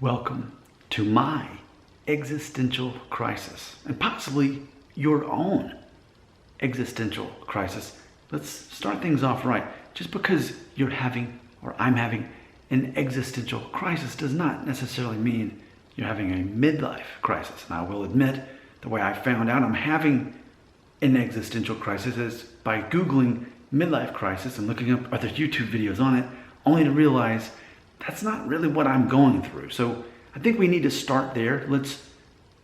Welcome to my existential crisis, and possibly your own existential crisis. Let's start things off right. Just because you're having, or I'm having, an existential crisis does not necessarily mean you're having a midlife crisis. And I will admit, the way I found out I'm having an existential crisis is by Googling midlife crisis and looking up other YouTube videos on it, only to realize that's not really what I'm going through. So I think we need to start there. Let's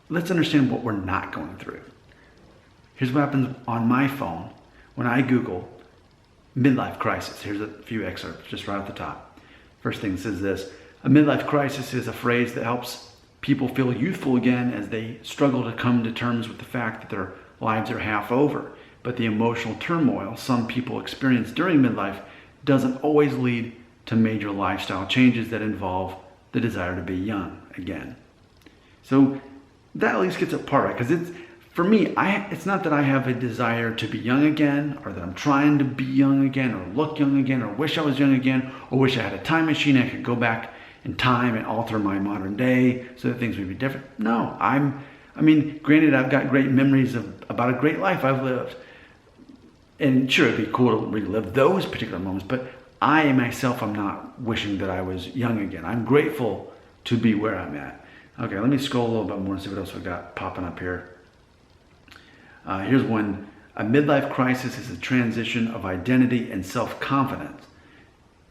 understand what we're not going through. Here's what happens on my phone when I Google midlife crisis. Here's a few excerpts just right at the top. First thing says this: a midlife crisis is a phrase that helps people feel youthful again as they struggle to come to terms with the fact that their lives are half over. But the emotional turmoil some people experience during midlife doesn't always lead to major lifestyle changes that involve the desire to be young again. So that at least gets it part right, because for me, it's not that I have a desire to be young again, or that I'm trying to be young again, or look young again, or wish I was young again, or wish I had a time machine I could go back in time and alter my modern day so that things would be different. No, granted, I've got great memories about a great life I've lived. And sure, it'd be cool to relive those particular moments, but I myself am not wishing that I was young again. I'm grateful to be where I'm at. Okay, let me scroll a little bit more and see what else we got popping up here. Here's one. A midlife crisis is a transition of identity and self-confidence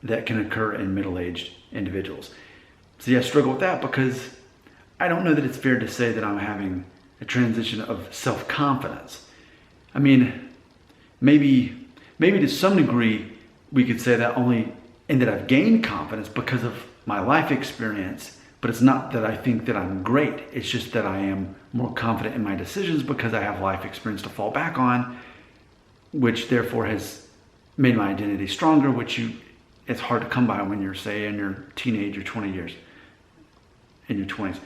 that can occur in middle-aged individuals. See, I struggle with that because I don't know that it's fair to say that I'm having a transition of self-confidence. I mean, maybe to some degree, we could say that only in that I've gained confidence because of my life experience, but it's not that I think that I'm great. It's just that I am more confident in my decisions because I have life experience to fall back on, which therefore has made my identity stronger, which it's hard to come by when you're, say, in your teenage or 20 years, in your 20s.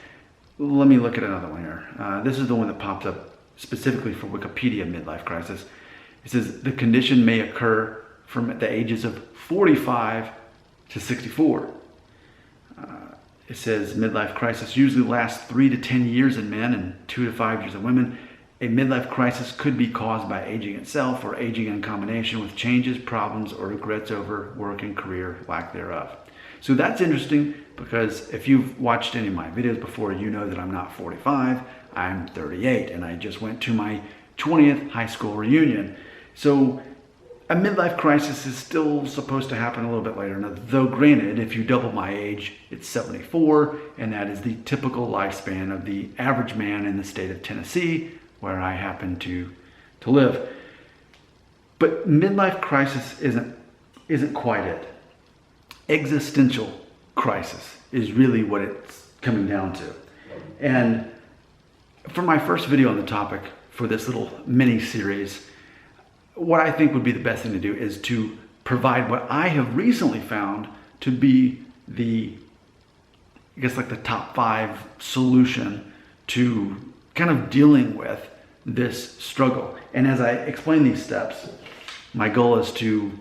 Let me look at another one here. This is the one that pops up specifically for Wikipedia midlife crisis. It says the condition may occur from the ages of 45 to 64. It says midlife crisis usually lasts 3 to 10 years in men and 2 to 5 years in women. A midlife crisis could be caused by aging itself or aging in combination with changes, problems, or regrets over work and career lack thereof. So that's interesting because if you've watched any of my videos before, you know that I'm not 45, I'm 38, and I just went to my 20th high school reunion. So a midlife crisis is still supposed to happen a little bit later. Now, though granted, if you double my age, it's 74, and that is the typical lifespan of the average man in the state of Tennessee, where I happen to live. But midlife crisis isn't quite it. Existential crisis is really what it's coming down to. And for my first video on the topic for this little mini series, what I think would be the best thing to do is to provide what I have recently found to be the top 5 solution to kind of dealing with this struggle. And as I explain these steps, my goal is to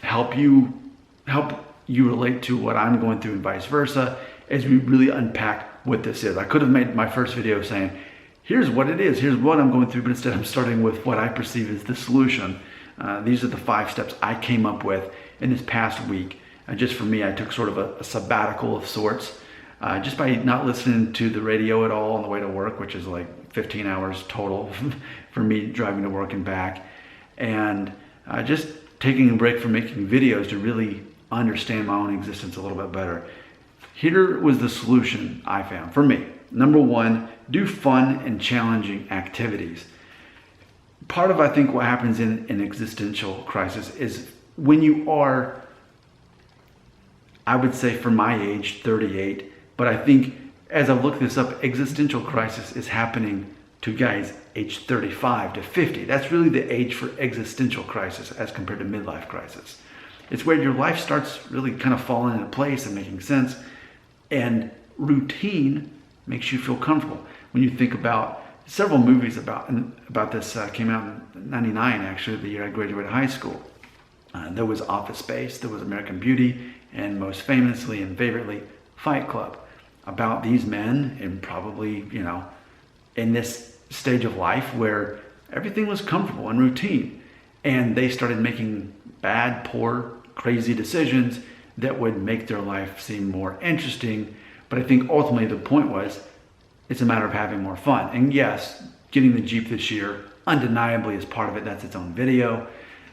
help you relate to what I'm going through and vice versa as we really unpack what this is. I could have made my first video saying, here's what it is, here's what I'm going through, but instead I'm starting with what I perceive as the solution. These are the 5 steps I came up with in this past week. Just for me, I took sort of a sabbatical of sorts, just by not listening to the radio at all on the way to work, which is like 15 hours total for me driving to work and back. And just taking a break from making videos to really understand my own existence a little bit better. Here was the solution I found for me. Number 1, do fun and challenging activities. Part of, I think, what happens in an existential crisis is when you are, I would say for my age, 38, but I think as I've looked this up, existential crisis is happening to guys age 35 to 50. That's really the age for existential crisis as compared to midlife crisis. It's where your life starts really kind of falling into place and making sense, and routine makes you feel comfortable. When you think about several movies about this came out in 99, actually, the year I graduated high school. There was Office Space, there was American Beauty, and most famously and favoritely, Fight Club. about these men, and probably, in this stage of life where everything was comfortable and routine, and they started making bad, poor, crazy decisions that would make their life seem more interesting. But I think ultimately the point was, it's a matter of having more fun. And yes, getting the Jeep this year undeniably is part of it. That's its own video.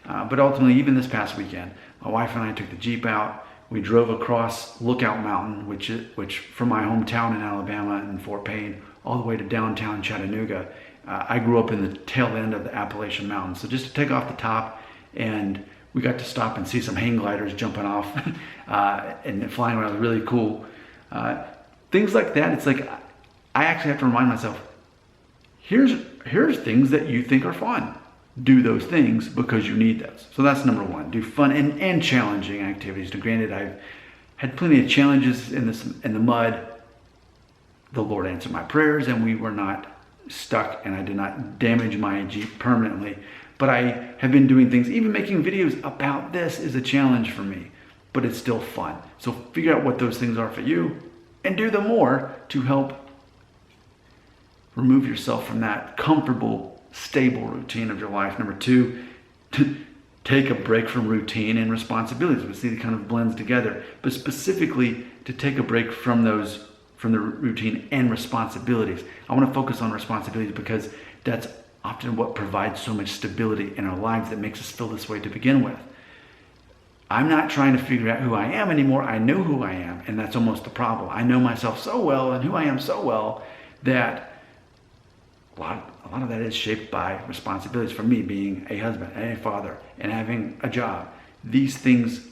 But ultimately, even this past weekend, my wife and I took the Jeep out. We drove across Lookout Mountain, which from my hometown in Alabama in Fort Payne, all the way to downtown Chattanooga. I grew up in the tail end of the Appalachian Mountains. So just to take off the top, and we got to stop and see some hang gliders jumping off and flying around. Really cool. Things like that. It's like, I actually have to remind myself, here's things that you think are fun. Do those things because you need those. So that's number one. Do fun and challenging activities. Now, granted, I've had plenty of challenges in the mud. The Lord answered my prayers, and we were not stuck, and I did not damage my Jeep permanently. But I have been doing things, even making videos about this is a challenge for me, but it's still fun. So figure out what those things are for you and do them more to help remove yourself from that comfortable, stable routine of your life. Number two, take a break from routine and responsibilities. We see it kind of blends together, but specifically to take a break from the routine and responsibilities. I want to focus on responsibilities because that's often what provides so much stability in our lives that makes us feel this way to begin with. I'm not trying to figure out who I am anymore. I know who I am, and that's almost the problem. I know myself so well and who I am so well that a lot of that is shaped by responsibilities. For me, being a husband and a father and having a job, these things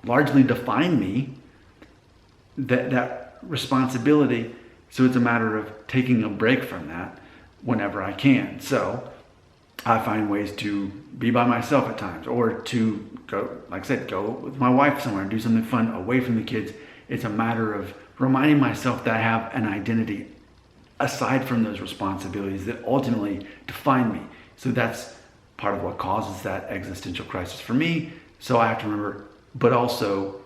largely define me, that responsibility. So it's a matter of taking a break from that whenever I can. So I find ways to be by myself at times, or to go, like I said, go with my wife somewhere and do something fun away from the kids. It's a matter of reminding myself that I have an identity aside from those responsibilities that ultimately define me. So that's part of what causes that existential crisis for me. So I have to remember, but also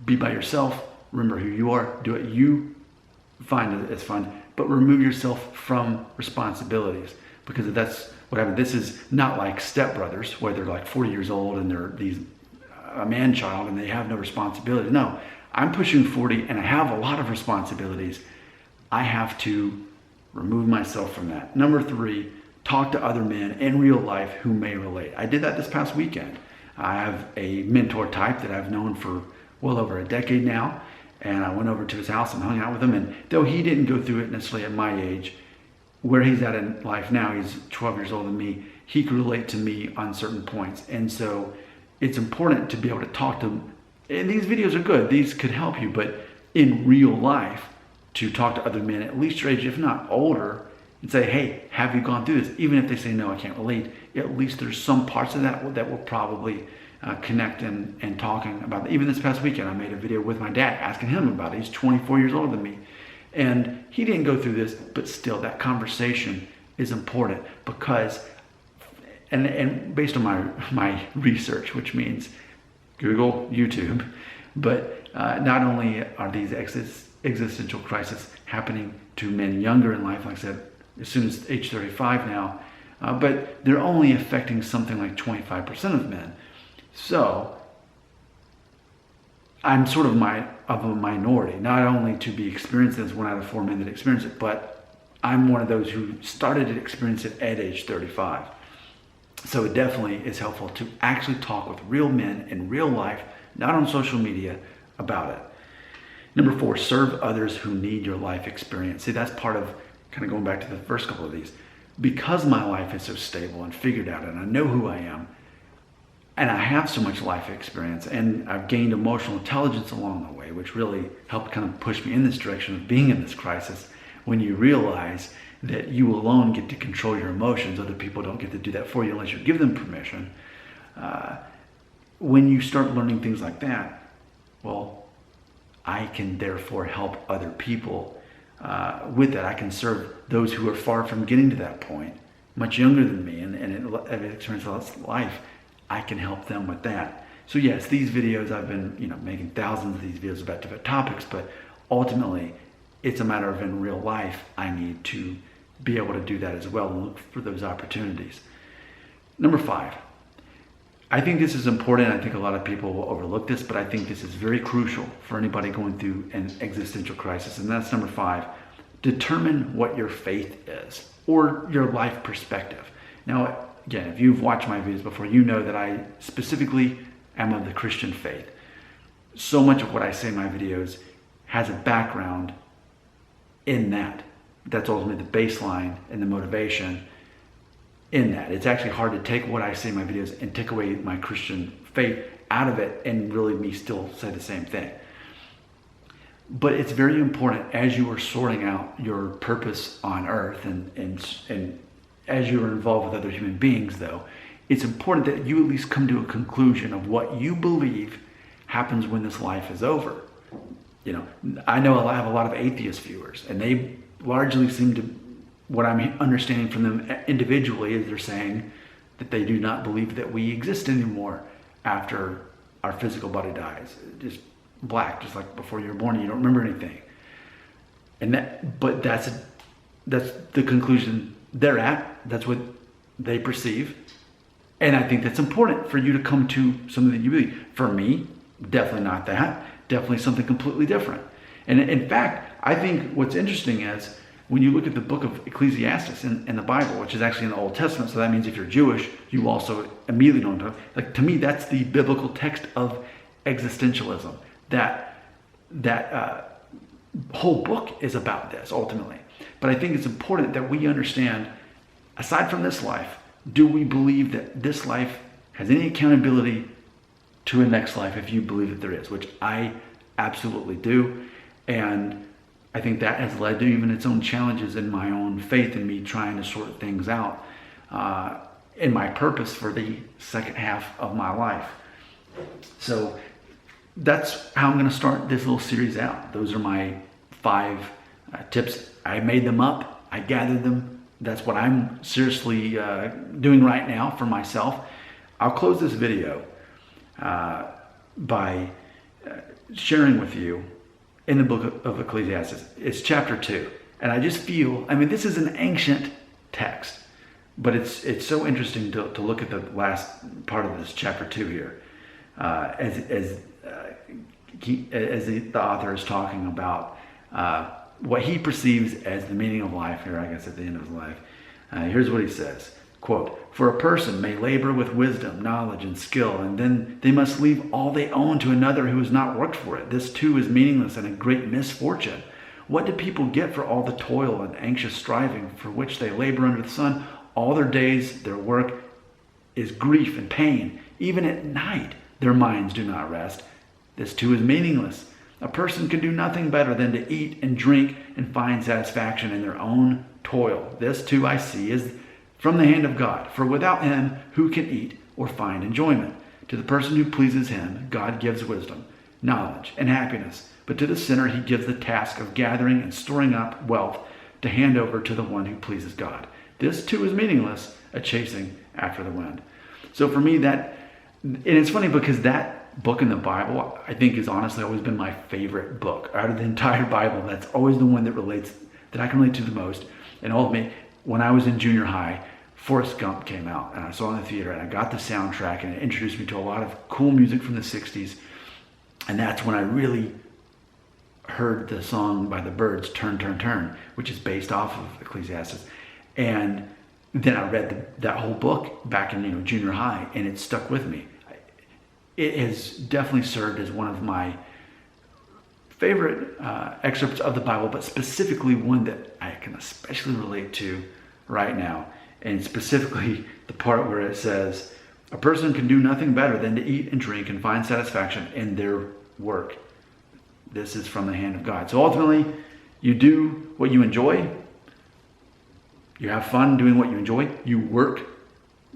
be by yourself. Remember who you are. Do what you find as fun, but remove yourself from responsibilities, because that's what happened. This is not like Step Brothers, where they're like 40 years old and they're a man child and they have no responsibility. No, I'm pushing 40 and I have a lot of responsibilities. I have to remove myself from that. Number three, talk to other men in real life who may relate. I did that this past weekend. I have a mentor type that I've known for well over a decade now, and I went over to his house and hung out with him. And though he didn't go through it necessarily at my age, where he's at in life now, he's 12 years older than me, he could relate to me on certain points. And so it's important to be able to talk to him. And these videos are good. These could help you, but in real life, to talk to other men at least your age, if not older, and say, hey, have you gone through this? Even if they say, no, I can't relate, at least there's some parts of that will probably connect and talking about it. Even this past weekend, I made a video with my dad asking him about it. He's 24 years older than me. And he didn't go through this, but still that conversation is important because, and based on my research, which means Google, YouTube, but not only are these existential crises happening to men younger in life, like I said, as soon as age 35 now, but they're only affecting something like 25% of men. So I'm sort of a minority, not only to be experiencing this, 1 out of 4 men that experience it, but I'm one of those who started to experience it at age 35. So it definitely is helpful to actually talk with real men in real life, not on social media, about it. Number 4, serve others who need your life experience. See, that's part of kind of going back to the first couple of these. Because my life is so stable and figured out, and I know who I am, and I have so much life experience, and I've gained emotional intelligence along the way, which really helped kind of push me in this direction of being in this crisis. When you realize that you alone get to control your emotions, other people don't get to do that for you unless you give them permission. When you start learning things like that, well, I can therefore help other people with that. I can serve those who are far from getting to that point, much younger than me, and have experienced life. I can help them with that. So yes, these videos, I've been making thousands of these videos about different topics, but ultimately, it's a matter of in real life, I need to be able to do that as well and look for those opportunities. Number 5, I think this is important. I think a lot of people will overlook this, but I think this is very crucial for anybody going through an existential crisis. And that's number 5. Determine what your faith is or your life perspective. Now, again, if you've watched my videos before, you know that I specifically am of the Christian faith. So much of what I say in my videos has a background in that. That's ultimately the baseline and the motivation in that. It's actually hard to take what I say in my videos and take away my Christian faith out of it and really me still say the same thing. But it's very important as you are sorting out your purpose on earth and as you are involved with other human beings, though, it's important that you at least come to a conclusion of what you believe happens when this life is over. You know, I know I have a lot of atheist viewers, and they largely seem to, what I'm understanding from them individually is they're saying that they do not believe that we exist anymore after our physical body dies. Just black, just like before you were born, you don't remember anything. And but that's the conclusion they're at. That's what they perceive. And I think that's important for you to come to something that you believe. For me, definitely not that. Definitely something completely different. And in fact, I think what's interesting is when you look at the book of Ecclesiastes in the Bible, which is actually in the Old Testament, so that means if you're Jewish, you also immediately know what I'm talking about. Like, to me, that's the biblical text of existentialism. That whole book is about this, ultimately. But I think it's important that we understand, aside from this life, do we believe that this life has any accountability to a next life, if you believe that there is, which I absolutely do. And I think that has led to even its own challenges in my own faith and me trying to sort things out in my purpose for the second half of my life. So that's how I'm going to start this little series out. Those are my 5 tips. I made them up. I gathered them. That's what I'm seriously doing right now for myself. I'll close this video by sharing with you in the book of Ecclesiastes. It's chapter 2. And I just feel, I mean, this is an ancient text, but it's so interesting to look at the last part of this chapter 2 here. As the author is talking about what he perceives as the meaning of life here, I guess at the end of his life. Here's what he says, quote, "For a person may labor with wisdom, knowledge, and skill, and then they must leave all they own to another who has not worked for it. This too is meaningless and a great misfortune. What do people get for all the toil and anxious striving for which they labor under the sun? All their days, their work is grief and pain. Even at night, their minds do not rest. This too is meaningless. A person can do nothing better than to eat and drink and find satisfaction in their own toil. This too I see is from the hand of God. For without him, who can eat or find enjoyment? To the person who pleases him, God gives wisdom, knowledge, and happiness. But to the sinner, he gives the task of gathering and storing up wealth to hand over to the one who pleases God. This too is meaningless, a chasing after the wind." So for me, and it's funny because that book in the Bible, I think, has honestly always been my favorite book out of the entire Bible. That's always the one that I can relate to the most. And ultimately, when I was in junior high, Forrest Gump came out and I saw it in the theater and I got the soundtrack and it introduced me to a lot of cool music from the 60s. And that's when I really heard the song by the Byrds, "Turn, Turn, Turn," which is based off of Ecclesiastes. And then I read that whole book back in junior high, and it stuck with me. It has definitely served as one of my favorite excerpts of the Bible, but specifically one that I can especially relate to right now. And specifically the part where it says, "A person can do nothing better than to eat and drink and find satisfaction in their work. This is from the hand of God." So ultimately, you do what you enjoy. You have fun doing what you enjoy. You work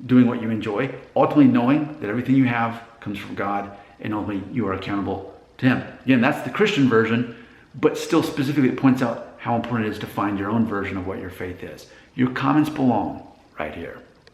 doing what you enjoy. Ultimately knowing that everything you have comes from God, and ultimately you are accountable to him. Again, that's the Christian version, but still specifically it points out how important it is to find your own version of what your faith is. Your comments belong right here.